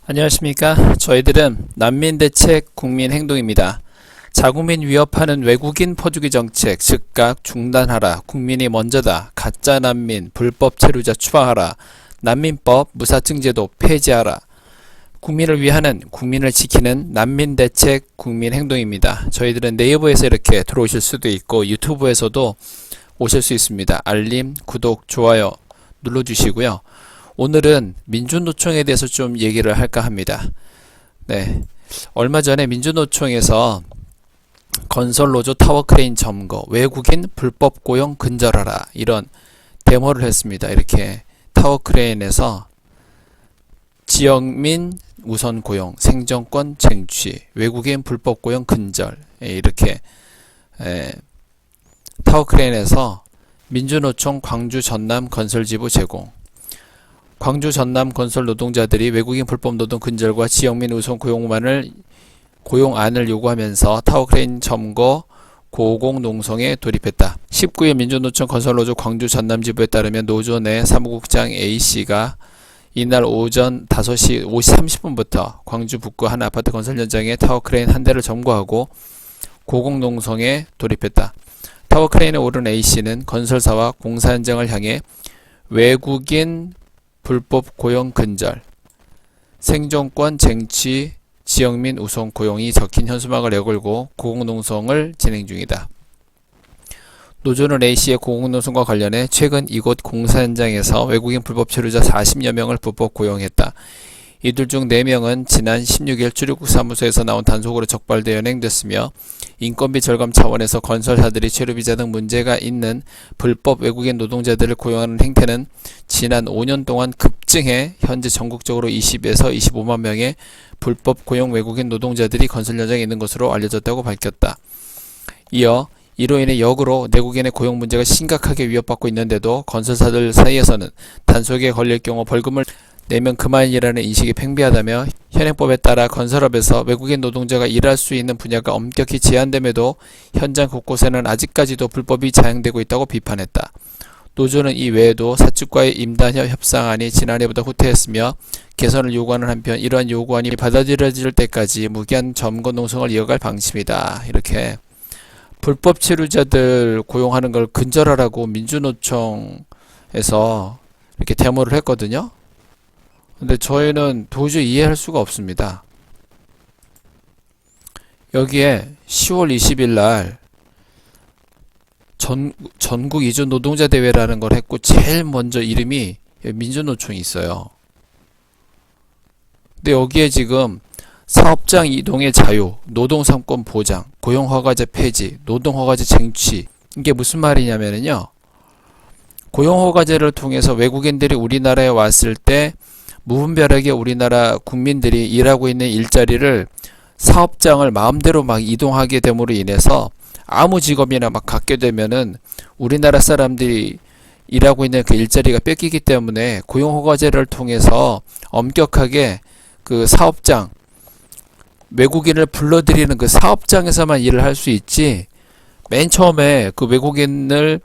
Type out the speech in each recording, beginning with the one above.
안녕하십니까. 저희들은 난민대책 국민행동입니다. 자국민 위협하는 외국인 퍼주기 정책 즉각 중단하라. 국민이 먼저다. 가짜 난민, 불법 체류자 추방하라. 난민법, 무사증제도 폐지하라. 국민을 위하는, 국민을 지키는 난민대책 국민행동입니다. 저희들은 네이버에서 이렇게 들어오실 수도 있고 유튜브에서도 오실 수 있습니다. 알림, 구독, 좋아요 눌러주시고요. 오늘은 민주노총에 대해서 좀 얘기를 할까 합니다. 네, 얼마 전에 민주노총에서 건설노조 타워크레인 점거, 외국인 불법 고용 근절하라 이런 데모를 했습니다. 이렇게 타워크레인에서 지역민 우선 고용, 생존권 쟁취, 외국인 불법 고용 근절 이렇게 타워크레인에서 민주노총 광주 전남 건설지부 제공, 광주 전남 건설 노동자들이 외국인 불법 노동 근절과 지역민 우선 고용안을 요구하면서 타워크레인 점거 고공농성에 돌입했다. 19일 민주노총 건설노조 광주 전남지부에 따르면 노조 내 사무국장 A씨가 이날 오전 5시 30분부터 광주 북구 한 아파트 건설 현장에 타워크레인 한 대를 점거하고 고공농성에 돌입했다. 타워크레인에 오른 A씨는 건설사와 공사 현장을 향해 외국인 불법 고용 근절, 생존권 쟁취, 지역민 우선 고용이 적힌 현수막을 내걸고 고공농성을 진행 중이다. 노조는 A씨의 고공농성과 관련해 최근 이곳 공사 현장에서 외국인 불법 체류자 40여 명을 불법 고용했다. 이들 중 4명은 지난 16일 출입국 사무소에서 나온 단속으로 적발되어 연행됐으며 인건비 절감 차원에서 건설사들이 체류비자 등 문제가 있는 불법 외국인 노동자들을 고용하는 행태는 지난 5년 동안 급증해 현재 전국적으로 20에서 25만 명의 불법 고용 외국인 노동자들이 건설 현장에 있는 것으로 알려졌다고 밝혔다. 이어 이로 인해 역으로 내국인의 고용 문제가 심각하게 위협받고 있는데도 건설사들 사이에서는 단속에 걸릴 경우 벌금을 내면 그만이라는 인식이 팽배하다며 현행법에 따라 건설업에서 외국인 노동자가 일할 수 있는 분야가 엄격히 제한됨에도 현장 곳곳에는 아직까지도 불법이 자행되고 있다고 비판했다. 노조는 이 외에도 사측과의 임단 협상안이 지난해보다 후퇴했으며 개선을 요구하는 한편 이러한 요구안이 받아들여질 때까지 무기한 점거 농성을 이어갈 방침이다. 이렇게 불법 체류자들 고용하는 걸 근절하라고 민주노총에서 이렇게 데모를 했거든요. 근데 저희는 도저히 이해할 수가 없습니다. 여기에 10월 20일 날 전국 이주 노동자 대회라는 걸 했고 제일 먼저 이름이 민주노총이 있어요. 근데 여기에 지금 사업장 이동의 자유, 노동삼권 보장, 고용허가제 폐지, 노동허가제 쟁취, 이게 무슨 말이냐면요, 고용허가제를 통해서 외국인들이 우리나라에 왔을 때 무분별하게 우리나라 국민들이 일하고 있는 일자리를 사업장을 마음대로 막 이동하게 됨으로 인해서 아무 직업이나 막 갖게 되면은 우리나라 사람들이 일하고 있는 그 일자리가 뺏기기 때문에 고용허가제를 통해서 엄격하게 그 사업장, 외국인을 불러들이는 그 사업장에서만 일을 할 수 있지, 맨 처음에 그 외국인을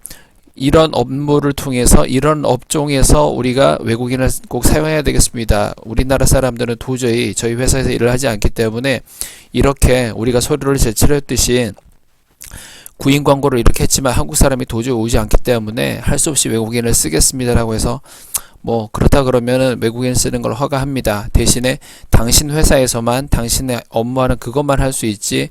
이런 업무를 통해서 이런 업종에서 우리가 외국인을 꼭 사용해야 되겠습니다. 우리나라 사람들은 도저히 저희 회사에서 일을 하지 않기 때문에 이렇게 우리가 서류를 제출했듯이 구인 광고를 이렇게 했지만 한국 사람이 도저히 오지 않기 때문에 할 수 없이 외국인을 쓰겠습니다라고 해서 뭐 그렇다 그러면은 외국인 쓰는 걸 허가합니다. 대신에 당신 회사에서만 당신의 업무하는 그것만 할 수 있지,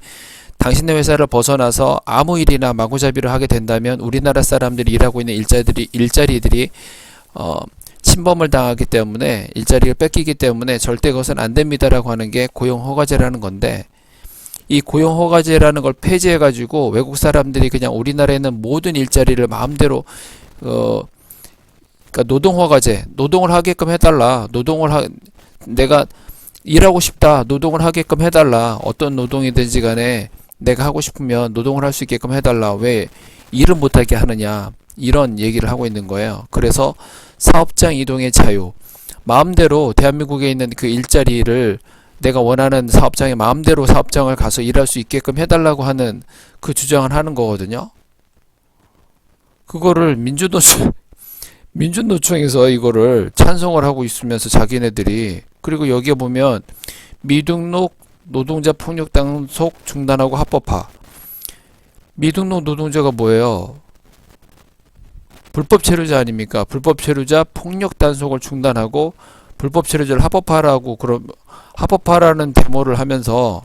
당신의 회사를 벗어나서 아무 일이나 마구잡이를 하게 된다면 우리나라 사람들이 일하고 있는 일자리들이 침범을 당하기 때문에 일자리를 뺏기기 때문에 절대 그것은 안 됩니다라고 하는 게 고용허가제라는 건데, 이 고용허가제라는 걸 폐지해가지고 외국 사람들이 그냥 우리나라에 있는 모든 일자리를 마음대로 그러니까 노동허가제, 노동을 하게끔 해달라. 내가 일하고 싶다, 노동을 하게끔 해달라. 어떤 노동이든지 간에 내가 하고 싶으면 노동을 할 수 있게끔 해달라. 왜 일을 못하게 하느냐, 이런 얘기를 하고 있는 거예요. 그래서 사업장 이동의 자유, 마음대로 대한민국에 있는 그 일자리를 내가 원하는 사업장에 마음대로 사업장을 가서 일할 수 있게끔 해달라고 하는 그 주장을 하는 거거든요. 그거를 민주노총에서 이거를 찬성을 하고 있으면서 자기네들이 그리고 여기에 보면 미등록 노동자 폭력 단속 중단하고 합법화. 미등록 노동자가 뭐예요? 불법 체류자 아닙니까? 불법 체류자 폭력 단속을 중단하고 불법 체류자를 합법화라고, 그럼 합법화라는 데모를 하면서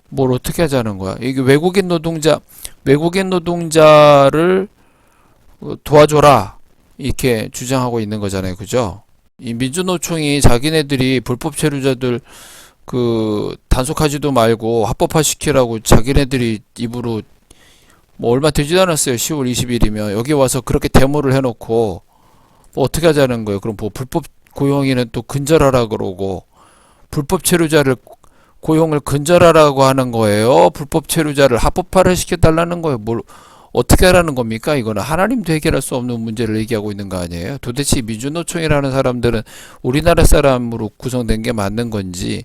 뭘 어떻게 하자는 거야? 이게 외국인 노동자를 도와줘라, 이렇게 주장하고 있는 거잖아요. 그죠? 이 민주노총이 자기네들이 불법 체류자들 단속하지도 말고 합법화 시키라고 자기네들이 입으로 뭐 얼마 되지도 않았어요. 10월 20일이면 여기 와서 그렇게 데모를 해놓고 뭐 어떻게 하자는 거예요? 그럼 뭐 불법 고용인은 또 근절하라 그러고, 불법 체류자를 고용을 근절하라고 하는 거예요? 불법 체류자를 합법화를 시켜달라는 거예요? 뭘 어떻게 하라는 겁니까? 이거는 하나님도 해결할 수 없는 문제를 얘기하고 있는 거 아니에요? 도대체 민주노총이라는 사람들은 우리나라 사람으로 구성된 게 맞는 건지,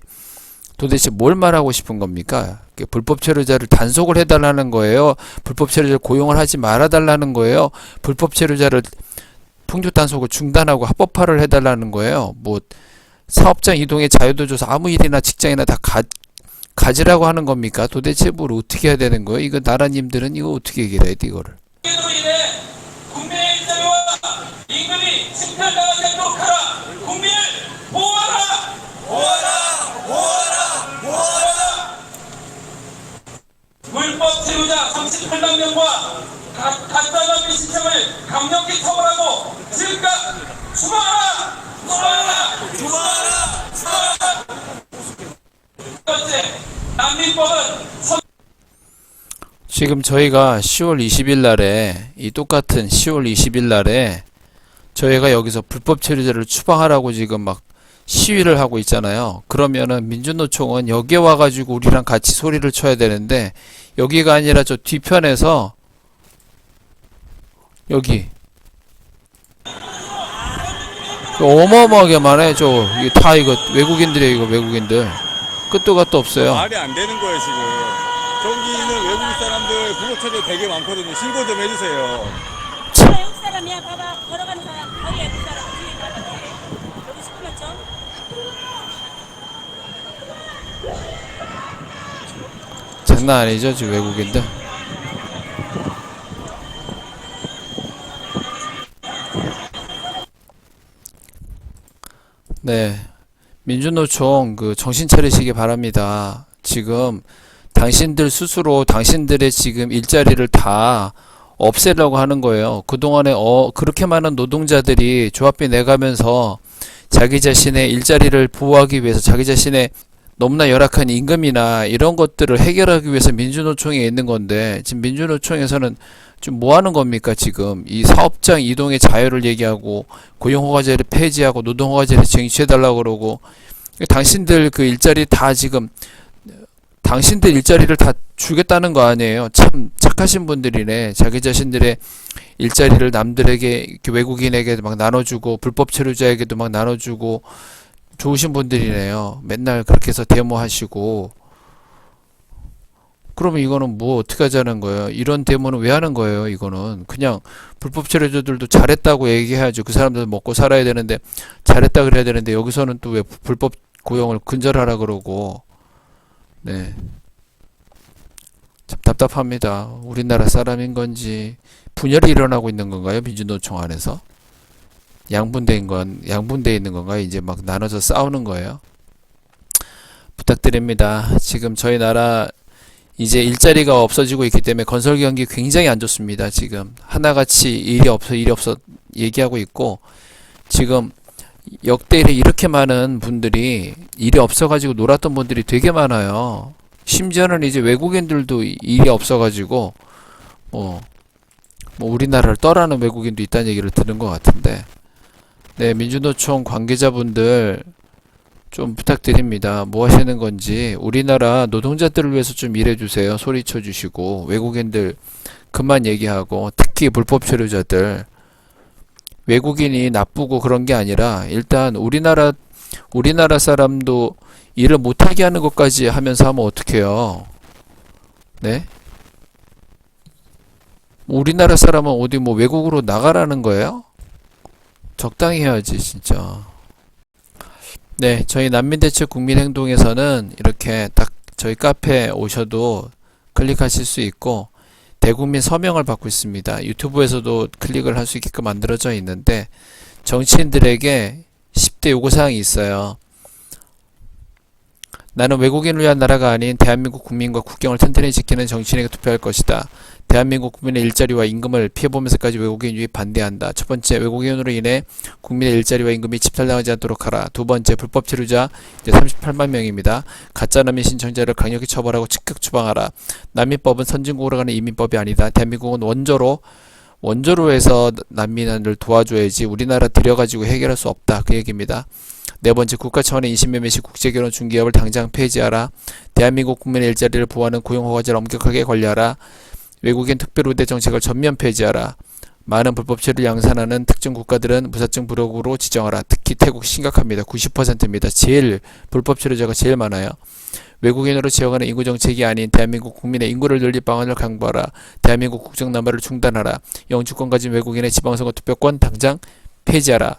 도대체 뭘 말하고 싶은 겁니까? 불법 체류자를 단속을 해달라는 거예요? 불법 체류자를 고용을 하지 말아달라는 거예요? 불법 체류자를 폭력 단속을 중단하고 합법화를 해달라는 거예요? 뭐 사업장 이동의 자유도 줘서 아무 일이나 직장이나 다 가지라고 하는 겁니까? 도대체 뭘 어떻게 해야 되는 거예요? 이거 나라님들은 이거 어떻게 해결해야 돼, 이거를? 으로 인해 국민의 일자리와 임금이 침탈당하도록 하라. 국민을 보호하라. 보호하라. 보호하라. 보호하라. 불법 체류자 38만 명과 가짜적인 시스템을 강력히 처벌하고 즉각 추방하라. 추방하라. 추방하라. 추방하라. 번째, 난민법은 지금 저희가 10월 20일 날에, 이 똑같은 10월 20일 날에 저희가 여기서 불법 체류자를 추방하라고 지금 막 시위를 하고 있잖아요. 그러면은 민주노총은 여기에 와가지고 우리랑 같이 소리를 쳐야 되는데, 여기가 아니라 저 뒤편에서 여기 어마어마하게 많아요. 이거 다 이거 외국인들이에요. 이거 외국인들 끝도 갓도 없어요. 말이 안 되는 거예요 지금. 저기 있는 외국 사람들 불법 체류 되게 많거든요. 신고 좀 해주세요. 외국 사람이야. 봐봐. 걸어가는 사람. 거기 외국 사람. 뒤에 봐봐. 여기 시끄럽죠? 장난 아니죠, 지금 외국인들. 네, 민주노총 정신 차리시기 바랍니다. 지금 당신들 스스로 당신들의 지금 일자리를 다 없애려고 하는 거예요. 그동안에 그렇게 많은 노동자들이 조합비 내가면서 자기 자신의 일자리를 보호하기 위해서 자기 자신의 너무나 열악한 임금이나 이런 것들을 해결하기 위해서 민주노총에 있는 건데, 지금 민주노총에서는 좀 뭐 하는 겁니까? 지금 이 사업장 이동의 자유를 얘기하고 고용허가제를 폐지하고 노동허가제를 쟁취해달라고 그러고, 당신들 그 일자리 다 지금 당신들 일자리를 다 주겠다는 거 아니에요? 참 착하신 분들이네. 자기 자신들의 일자리를 남들에게, 이렇게 외국인에게 막 나눠주고 불법 체류자에게도 막 나눠주고 좋으신 분들이네요. 맨날 그렇게 해서 데모하시고. 그러면 이거는 뭐 어떻게 하자는 거예요? 이런 데모는 왜 하는 거예요? 이거는 그냥 불법 체류자들도 잘했다고 얘기해야죠. 그 사람들 먹고 살아야 되는데, 잘했다 그래야 되는데, 여기서는 또 왜 불법 고용을 근절하라 그러고. 네, 참 답답합니다. 우리나라 사람인 건지 분열이 일어나고 있는 건가요? 민주노총 안에서 양분돼 있는 건가요? 이제 막 나눠서 싸우는 거예요? 부탁드립니다. 지금 저희 나라 이제 일자리가 없어지고 있기 때문에 건설 경기 굉장히 안 좋습니다. 지금 하나같이 일이 없어 얘기하고 있고, 지금 역대 이렇게 많은 분들이 일이 없어가지고 놀았던 분들이 되게 많아요. 심지어는 이제 외국인들도 일이 없어가지고 뭐 우리나라를 떠나는 외국인도 있다는 얘기를 들은 것 같은데, 네, 민주노총 관계자분들 좀 부탁드립니다. 뭐 하시는 건지 우리나라 노동자들을 위해서 좀 일해주세요. 소리쳐 주시고, 외국인들 그만 얘기하고, 특히 불법 체류자들, 외국인이 나쁘고 그런 게 아니라 일단 우리나라 사람도 일을 못하게 하는 것까지 하면서 하면 어떡해요? 네? 우리나라 사람은 어디 뭐 외국으로 나가라는 거예요? 적당히 해야지 진짜. 네, 저희 난민대책 국민행동에서는 이렇게 딱 저희 카페에 오셔도 클릭하실 수 있고 대국민 서명을 받고 있습니다. 유튜브에서도 클릭을 할 수 있게끔 만들어져 있는데 정치인들에게 10대 요구사항이 있어요. 나는 외국인을 위한 나라가 아닌 대한민국 국민과 국경을 튼튼히 지키는 정치인에게 투표할 것이다. 대한민국 국민의 일자리와 임금을 피해보면서까지 외국인 유입 반대한다. 첫 번째, 외국인으로 인해 국민의 일자리와 임금이 침탈당하지 않도록 하라. 두 번째, 불법 체류자 이제 38만 명입니다. 가짜 난민 신청자를 강력히 처벌하고 즉각 추방하라. 난민법은 선진국으로 가는 이민법이 아니다. 대한민국은 원조로 해서 난민을 도와줘야지 우리나라 들여가지고 해결할 수 없다. 그 얘기입니다. 네 번째, 국가 차원의 인신매매 시 국제결혼 중개업을 당장 폐지하라. 대한민국 국민의 일자리를 보호하는 고용허가제를 엄격하게 관리하라. 외국인 특별우대 정책을 전면 폐지하라. 많은 불법 체류를 양산하는 특정 국가들은 무사증 부력으로 지정하라. 특히 태국 심각합니다. 90%입니다. 제일 불법 체류자가 제일 많아요. 외국인으로 지어가는 인구 정책이 아닌 대한민국 국민의 인구를 늘릴 방안을 강구하라. 대한민국 국정남발을 중단하라. 영주권 가진 외국인의 지방선거 투표권 당장 폐지하라.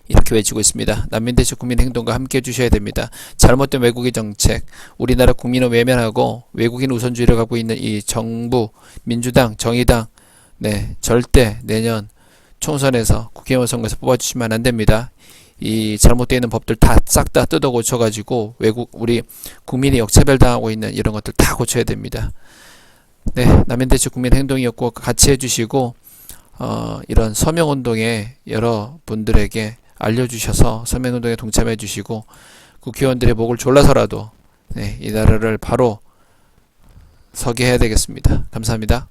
이렇게 외치고 있습니다. 난민대책 국민행동과 함께 해주셔야 됩니다. 잘못된 외국인 정책, 우리나라 국민을 외면하고 외국인 우선주의를 갖고 있는 이 정부, 민주당, 정의당, 네, 절대 내년 총선에서 국회의원 선거에서 뽑아주시면 안 됩니다. 이 잘못되어 있는 법들 다 싹 다 뜯어 고쳐가지고 우리 국민이 역차별당하고 있는 이런 것들 다 고쳐야 됩니다. 네, 난민대책 국민행동이었고 같이 해주시고 이런 서명운동에 여러분들에게 알려주셔서 서명운동에 동참해 주시고 국회의원들의 목을 졸라서라도 네, 이 나라를 바로 서게 해야 되겠습니다. 감사합니다.